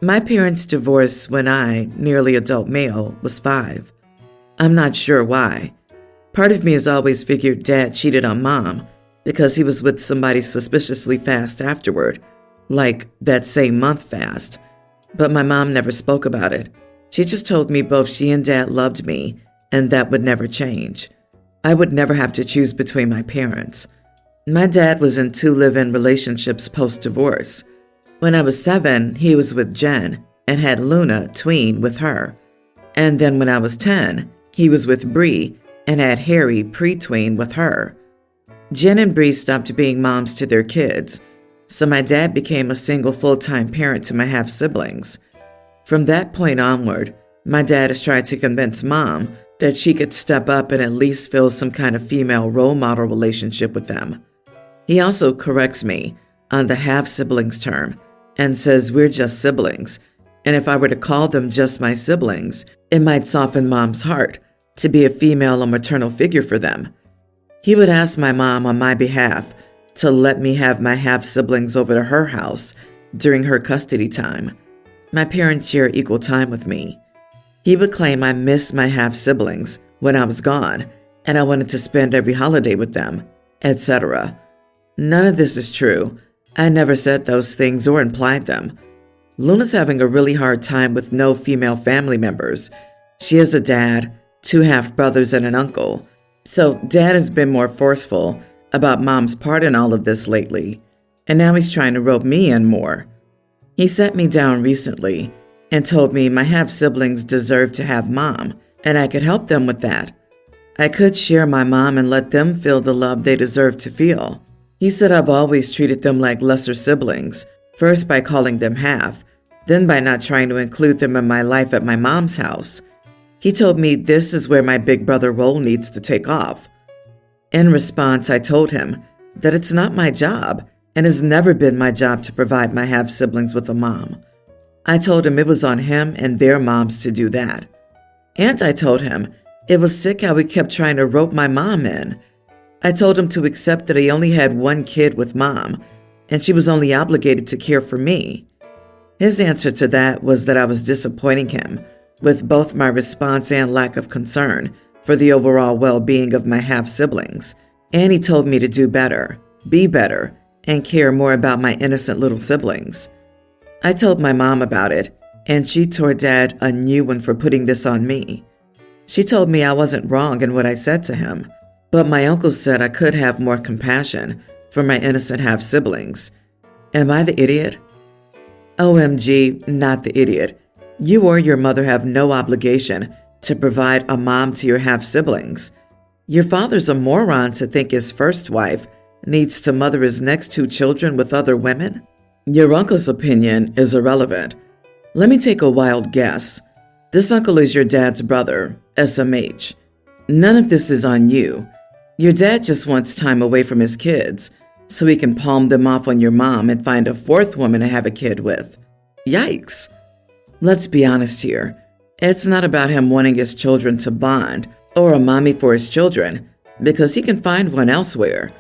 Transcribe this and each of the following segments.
My parents divorced when I, nearly adult male, was 5. I'm not sure why. Part of me has always figured Dad cheated on Mom because he was with somebody suspiciously fast afterward, like that same month fast. But my mom never spoke about it. She just told me both she and Dad loved me and that would never change. I would never have to choose between my parents. My dad was in 2 live-in relationships post-divorce. When I was 7, he was with Jen and had Luna tween with her. And then when I was 10, he was with Bree and had Harry pre-tween with her. Jen and Bree stopped being moms to their kids, so my dad became a single full-time parent to my half-siblings. From that point onward, my dad has tried to convince Mom that she could step up and at least feel some kind of female role model relationship with them. He also corrects me on the half-siblings term and says we're just siblings, and if I were to call them just my siblings, it might soften Mom's heart to be a female or maternal figure for them. He would ask my mom on my behalf to let me have my half-siblings over to her house during her custody time. My parents share equal time with me. He would claim I missed my half-siblings when I was gone and I wanted to spend every holiday with them, etc. None of this is true. I never said those things or implied them. Luna's having a really hard time with no female family members. She has a dad, 2 half-brothers, and an uncle. So Dad has been more forceful about Mom's part in all of this lately, and now he's trying to rope me in more. He sat me down recently and told me my half-siblings deserve to have Mom, and I could help them with that. I could share my mom and let them feel the love they deserve to feel. He said I've always treated them like lesser siblings, first by calling them half, then by not trying to include them in my life at my mom's house. He told me this is where my big brother role needs to take off. In response, I told him that it's not my job and has never been my job to provide my half-siblings with a mom. I told him it was on him and their moms to do that. And I told him it was sick how he kept trying to rope my mom in. I told him to accept that he only had 1 kid with Mom, and she was only obligated to care for me. His answer to that was that I was disappointing him with both my response and lack of concern for the overall well-being of my half-siblings, and he told me to do better, be better, and care more about my innocent little siblings. I told my mom about it, and she tore Dad a new one for putting this on me. She told me I wasn't wrong in what I said to him, but my uncle said I could have more compassion for my innocent half-siblings. Am I the idiot? OMG, not the idiot. You or your mother have no obligation to provide a mom to your half-siblings. Your father's a moron to think his first wife needs to mother his next 2 children with other women. Your uncle's opinion is irrelevant. Let me take a wild guess. This uncle is your dad's brother, SMH. None of this is on you. Your dad just wants time away from his kids so he can palm them off on your mom and find a 4th woman to have a kid with. Yikes. Let's be honest here. It's not about him wanting his children to bond or a mommy for his children because he can find one elsewhere.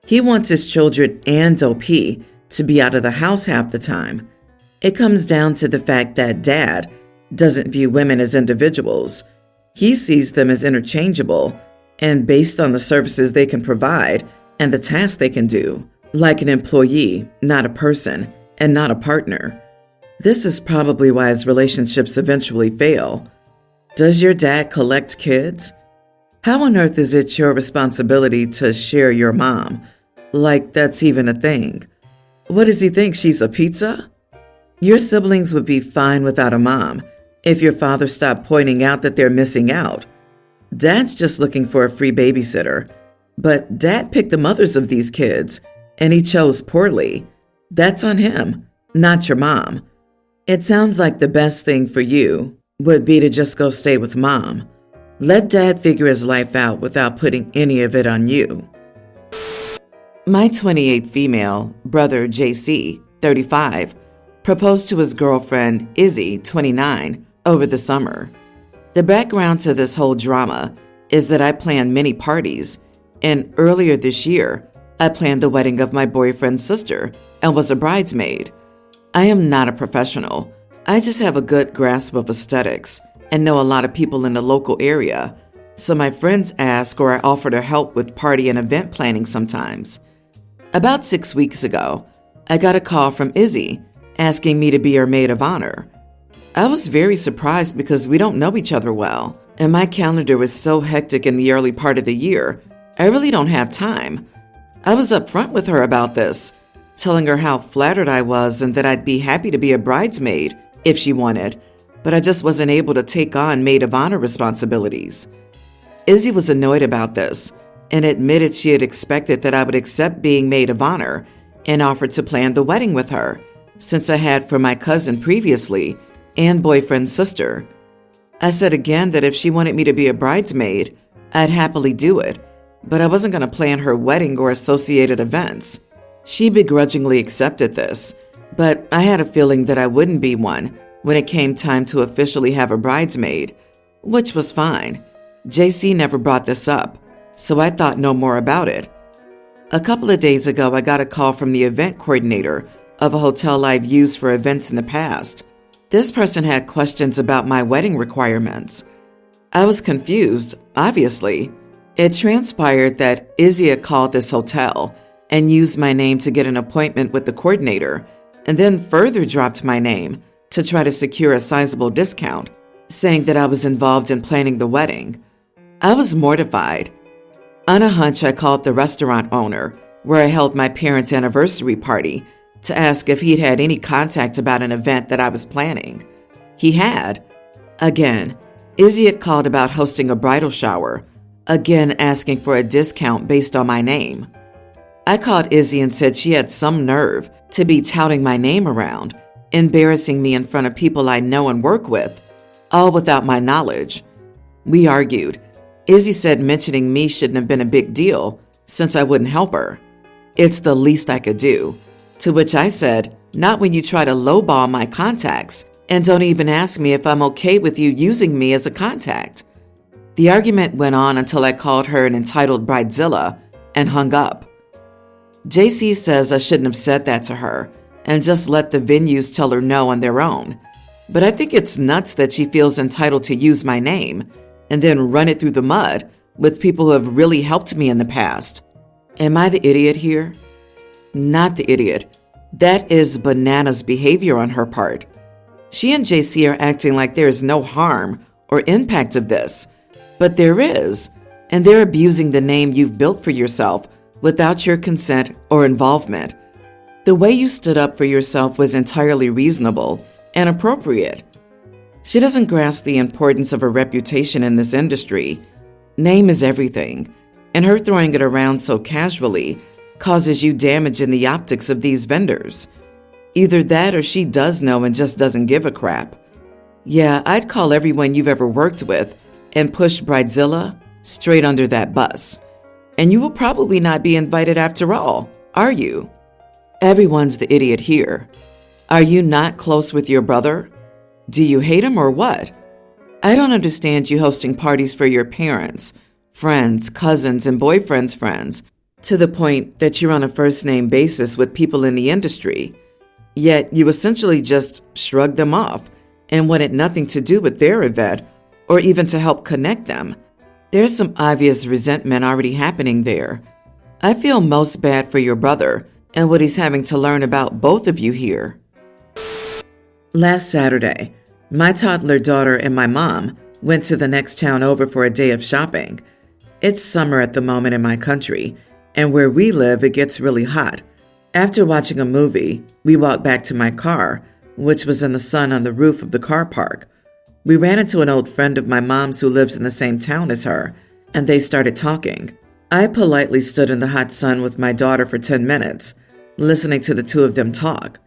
He wants his children and OP to be out of the house half the time. It comes down to the fact that Dad doesn't view women as individuals. He sees them as interchangeable and based on the services they can provide and the tasks they can do, like an employee, not a person, and not a partner. This is probably why his relationships eventually fail. Does your dad collect kids? How on earth is it your responsibility to share your mom? Like that's even a thing. What does he think, she's a pizza? Your siblings would be fine without a mom if your father stopped pointing out that they're missing out. Dad's just looking for a free babysitter. But Dad picked the mothers of these kids, and he chose poorly. That's on him, not your mom. It sounds like the best thing for you would be to just go stay with Mom. Let Dad figure his life out without putting any of it on you. My 28th female brother, JC, 35, proposed to his girlfriend, Izzy, 29, over the summer. The background to this whole drama is that I planned many parties, and earlier this year, I planned the wedding of my boyfriend's sister and was a bridesmaid. I am not a professional, I just have a good grasp of aesthetics and know a lot of people in the local area, so my friends ask or I offer to help with party and event planning sometimes. About 6 weeks ago, I got a call from Izzy asking me to be her maid of honor. I was very surprised because we don't know each other well, and my calendar was so hectic in the early part of the year, I really don't have time. I was upfront with her about this, telling her how flattered I was and that I'd be happy to be a bridesmaid if she wanted, but I just wasn't able to take on maid of honor responsibilities. Izzy was annoyed about this and admitted she had expected that I would accept being maid of honor and offered to plan the wedding with her, since I had for my cousin previously and boyfriend's sister. I said again that if she wanted me to be a bridesmaid, I'd happily do it, but I wasn't going to plan her wedding or associated events. She begrudgingly accepted this, but I had a feeling that I wouldn't be one when it came time to officially have a bridesmaid, which was fine. JC never brought this up, so I thought no more about it. A couple of days ago, I got a call from the event coordinator of a hotel I've used for events in the past. This person had questions about my wedding requirements. I was confused, obviously. It transpired that Izzy had called this hotel and used my name to get an appointment with the coordinator, and then further dropped my name to try to secure a sizable discount, saying that I was involved in planning the wedding. I was mortified. On a hunch, I called the restaurant owner, where I held my parents' anniversary party, to ask if he'd had any contact about an event that I was planning. He had. Again, Izzy had called about hosting a bridal shower, again asking for a discount based on my name. I called Izzy and said she had some nerve to be touting my name around, embarrassing me in front of people I know and work with, all without my knowledge. We argued. Izzy said mentioning me shouldn't have been a big deal since I wouldn't help her. It's the least I could do. To which I said, not when you try to lowball my contacts and don't even ask me if I'm okay with you using me as a contact. The argument went on until I called her an entitled bridezilla and hung up. JC says I shouldn't have said that to her and just let the venues tell her no on their own. But I think it's nuts that she feels entitled to use my name and then run it through the mud with people who have really helped me in the past. Am I the idiot here? Not the idiot. That is bananas behavior on her part. She and JC are acting like there is no harm or impact of this, but there is, and they're abusing the name you've built for yourself without your consent or involvement. The way you stood up for yourself was entirely reasonable and appropriate. She doesn't grasp the importance of a reputation in this industry. Name is everything, and her throwing it around so casually causes you damage in the optics of these vendors. Either that or she does know and just doesn't give a crap. Yeah, I'd call everyone you've ever worked with and push Bridezilla straight under that bus. And you will probably not be invited after all, are you? Everyone's the idiot here. Are you not close with your brother? Do you hate him or what? I don't understand you hosting parties for your parents, friends, cousins, and boyfriends' friends, to the point that you're on a first-name basis with people in the industry. Yet you essentially just shrugged them off and wanted nothing to do with their event or even to help connect them. There's some obvious resentment already happening there. I feel most bad for your brother and what he's having to learn about both of you here. Last Saturday, my toddler daughter and my mom went to the next town over for a day of shopping. It's summer at the moment in my country, and where we live, it gets really hot. After watching a movie, we walked back to my car, which was in the sun on the roof of the car park. We ran into an old friend of my mom's who lives in the same town as her, and they started talking. I politely stood in the hot sun with my daughter for 10 minutes, listening to the two of them talk.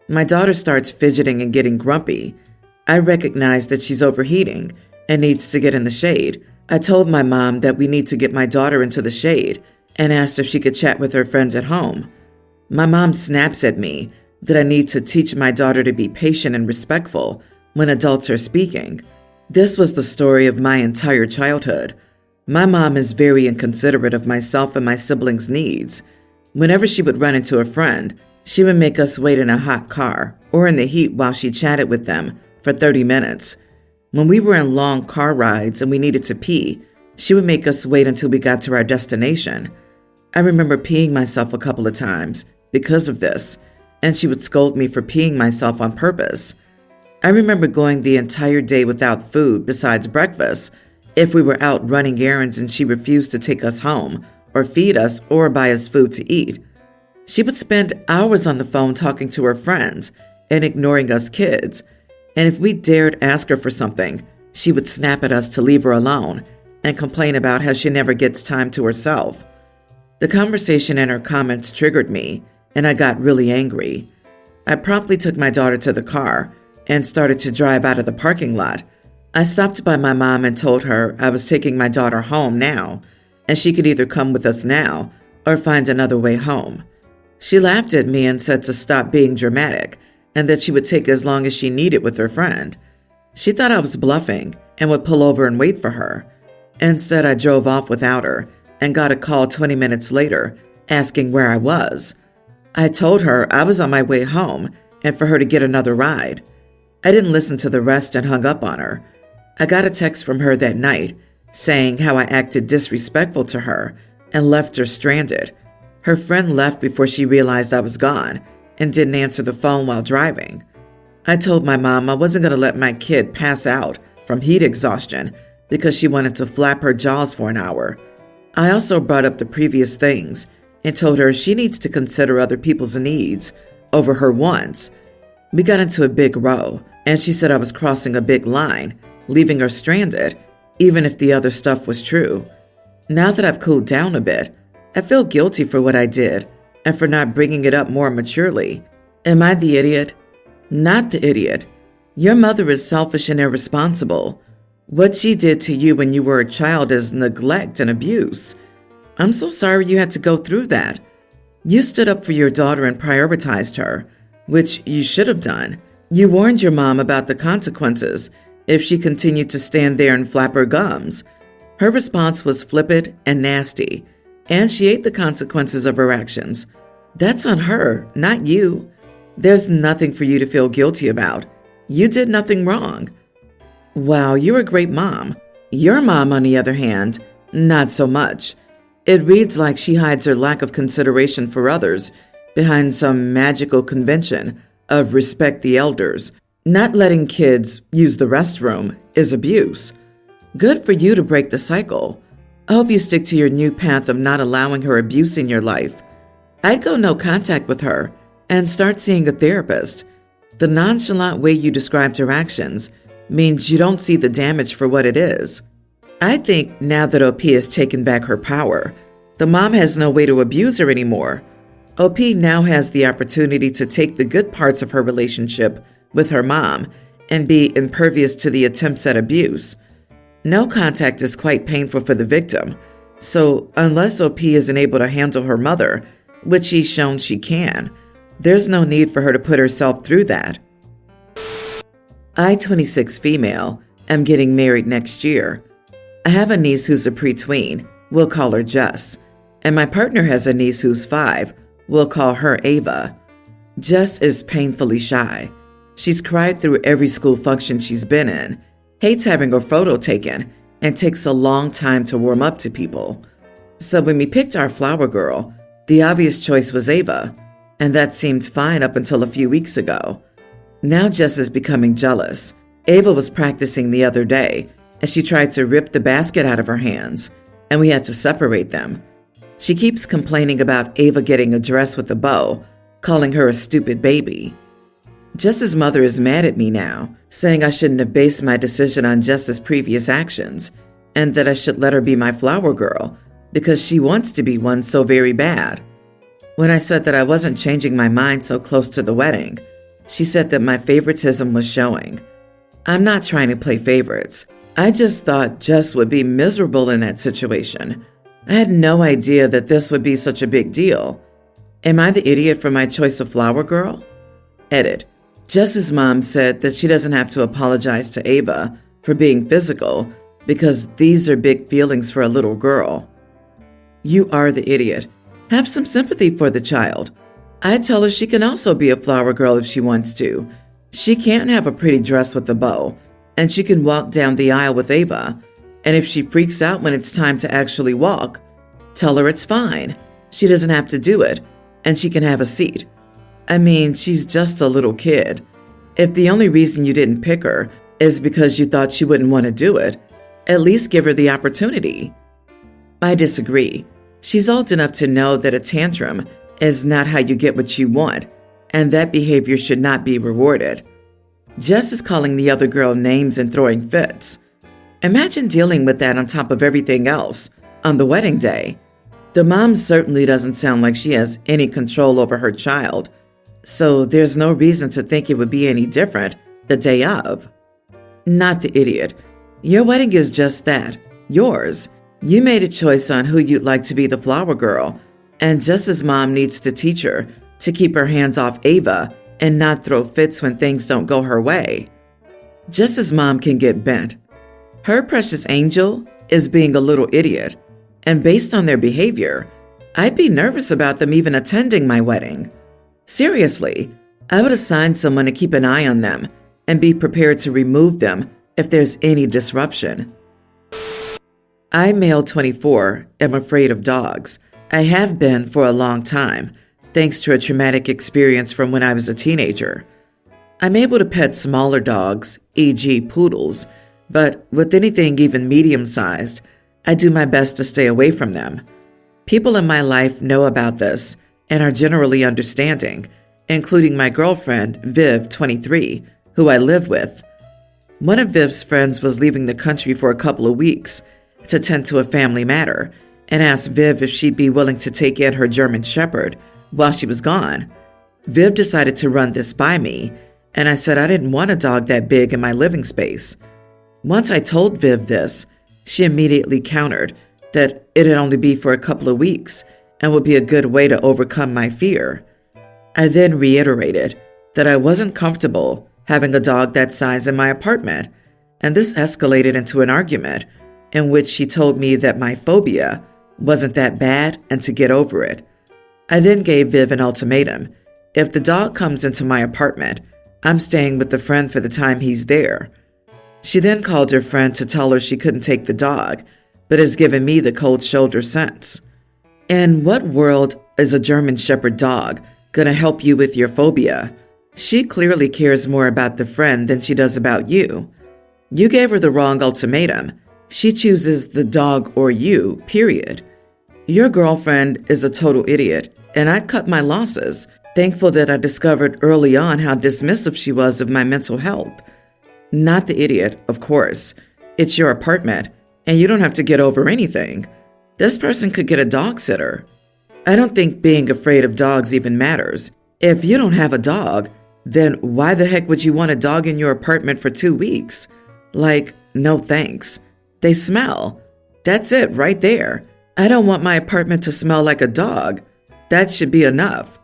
My daughter starts fidgeting and getting grumpy. I recognize that she's overheating and needs to get in the shade. I told my mom that we need to get my daughter into the shade and asked if she could chat with her friends at home. My mom snaps at me that I need to teach my daughter to be patient and respectful when adults are speaking. This was the story of my entire childhood. My mom is very inconsiderate of myself and my siblings' needs. Whenever she would run into a friend, She would make us wait in a hot car or in the heat while she chatted with them for 30 minutes. When we were in long car rides and we needed to pee, she would make us wait until we got to our destination. I remember peeing myself a couple of times because of this, and she would scold me for peeing myself on purpose. I remember going the entire day without food besides breakfast if we were out running errands and she refused to take us home or feed us or buy us food to eat. She would spend hours on the phone talking to her friends and ignoring us kids. And if we dared ask her for something, she would snap at us to leave her alone and complain about how she never gets time to herself. The conversation and her comments triggered me, and I got really angry. I promptly took my daughter to the car and started to drive out of the parking lot. I stopped by my mom and told her I was taking my daughter home now, and she could either come with us now or find another way home. She laughed at me and said to stop being dramatic and that she would take as long as she needed with her friend. She thought I was bluffing and would pull over and wait for her. Instead, I drove off without her and got a call 20 minutes later asking where I was. I told her I was on my way home and for her to get another ride. I didn't listen to the rest and hung up on her. I got a text from her that night saying how I acted disrespectful to her and left her stranded. Her friend left before she realized I was gone and didn't answer the phone while driving. I told my mom I wasn't going to let my kid pass out from heat exhaustion because she wanted to flap her jaws for an hour. I also brought up the previous things and told her she needs to consider other people's needs over her wants. We got into a big row, and she said I was crossing a big line, leaving her stranded, even if the other stuff was true. Now that I've cooled down a bit, I feel guilty for what I did and for not bringing it up more maturely. Am I the idiot? Not the idiot. Your mother is selfish and irresponsible. What she did to you when you were a child is neglect and abuse. I'm so sorry you had to go through that. You stood up for your daughter and prioritized her, which you should have done. You warned your mom about the consequences if she continued to stand there and flap her gums. Her response was flippant and nasty, and she ate the consequences of her actions. That's on her, not you. There's nothing for you to feel guilty about. You did nothing wrong. Wow, you're a great mom. Your mom, on the other hand, not so much. It reads like she hides her lack of consideration for others behind some magical convention of respect the elders. Not letting kids use the restroom is abuse. Good for you to break the cycle. I hope you stick to your new path of not allowing her abuse in your life. I'd go no contact with her and start seeing a therapist. The nonchalant way you described her actions means you don't see the damage for what it is. I think now that OP has taken back her power, the mom has no way to abuse her anymore. OP now has the opportunity to take the good parts of her relationship with her mom and be impervious to the attempts at abuse. No contact is quite painful for the victim, so unless OP isn't able to handle her mother, which she's shown she can, there's no need for her to put herself through that. I, 26 female, am getting married next year. I have a niece who's a pre-tween. We'll call her Jess. And my partner has a niece who's 5. We'll call her Ava. Jess is painfully shy. She's cried through every school function she's been in, hates having her photo taken, and takes a long time to warm up to people. So when we picked our flower girl, the obvious choice was Ava, and that seemed fine up until a few weeks ago. Now Jess is becoming jealous. Ava was practicing the other day, and she tried to rip the basket out of her hands, and we had to separate them. She keeps complaining about Ava getting a dress with a bow, calling her a stupid baby. Jess's mother is mad at me now, saying I shouldn't have based my decision on Jess's previous actions, and that I should let her be my flower girl, because she wants to be one so very bad. When I said that I wasn't changing my mind so close to the wedding, she said that my favoritism was showing. I'm not trying to play favorites. I just thought Jess would be miserable in that situation. I had no idea that this would be such a big deal. Am I the idiot for my choice of flower girl? Edit. Jess's mom said that she doesn't have to apologize to Ava for being physical because these are big feelings for a little girl. You are the idiot. Have some sympathy for the child. I tell her she can also be a flower girl if she wants to. She can't have a pretty dress with a bow, and she can walk down the aisle with Ava. And if she freaks out when it's time to actually walk, tell her it's fine. She doesn't have to do it, and she can have a seat. I mean, she's just a little kid. If the only reason you didn't pick her is because you thought she wouldn't want to do it, at least give her the opportunity. I disagree. She's old enough to know that a tantrum is not how you get what you want, and that behavior should not be rewarded. Just as calling the other girl names and throwing fits. Imagine dealing with that on top of everything else on the wedding day. The mom certainly doesn't sound like she has any control over her child, so there's no reason to think it would be any different the day of. Not the idiot. Your wedding is just that, yours. You made a choice on who you'd like to be the flower girl, and just as mom needs to teach her to keep her hands off Ava and not throw fits when things don't go her way, just as mom can get bent. Her precious angel is being a little idiot, and based on their behavior, I'd be nervous about them even attending my wedding. Seriously, I would assign someone to keep an eye on them and be prepared to remove them if there's any disruption. I, male 24, am afraid of dogs. I have been for a long time, thanks to a traumatic experience from when I was a teenager. I'm able to pet smaller dogs, e.g. poodles, but with anything even medium-sized, I do my best to stay away from them. People in my life know about this and are generally understanding, including my girlfriend, Viv, 23, who I live with. One of Viv's friends was leaving the country for a couple of weeks to tend to a family matter and asked Viv if she'd be willing to take in her German Shepherd while she was gone. Viv decided to run this by me, and I said I didn't want a dog that big in my living space. Once I told Viv this, she immediately countered that it'd only be for a couple of weeks and would be a good way to overcome my fear. I then reiterated that I wasn't comfortable having a dog that size in my apartment, and this escalated into an argument in which she told me that my phobia wasn't that bad and to get over it. I then gave Viv an ultimatum. If the dog comes into my apartment, I'm staying with the friend for the time he's there. She then called her friend to tell her she couldn't take the dog, but has given me the cold shoulder since. In what world is a German Shepherd dog going to help you with your phobia? She clearly cares more about the friend than she does about you. You gave her the wrong ultimatum. She chooses the dog or you, period. Your girlfriend is a total idiot, and I'd cut my losses, thankful that I discovered early on how dismissive she was of my mental health. Not the idiot, of course. It's your apartment, and you don't have to get over anything. This person could get a dog sitter. I don't think being afraid of dogs even matters. If you don't have a dog, then why the heck would you want a dog in your apartment for 2 weeks? Like, no thanks. They smell. That's it right there. I don't want my apartment to smell like a dog. That should be enough.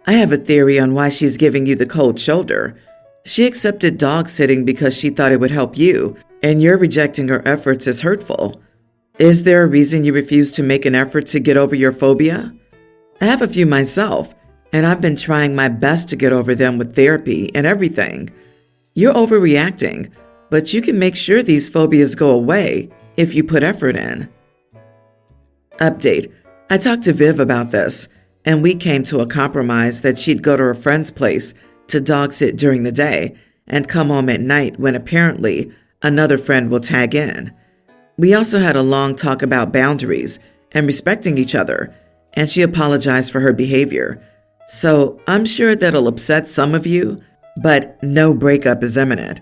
I have a theory on why she's giving you the cold shoulder. She accepted dog sitting because she thought it would help you, and you're rejecting her efforts as hurtful. Is there a reason you refuse to make an effort to get over your phobia? I have a few myself, and I've been trying my best to get over them with therapy and everything. You're overreacting, but you can make sure these phobias go away if you put effort in. Update. I talked to Viv about this, and we came to a compromise that she'd go to her friend's place to dog sit during the day and come home at night when apparently another friend will tag in. We also had a long talk about boundaries and respecting each other, and she apologized for her behavior. So I'm sure that'll upset some of you, but no breakup is imminent.